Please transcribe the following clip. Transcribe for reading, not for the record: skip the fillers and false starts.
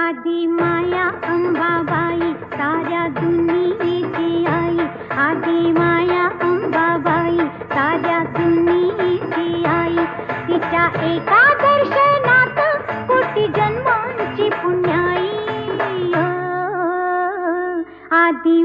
आदि माया अंबाबाई साऱ्या दुनियेची आई, आदि माया अंबाबाई साऱ्या दुनियेची आई. तिच्या एका दर्शनात कोटी जन्मांची पुण्याई. आदि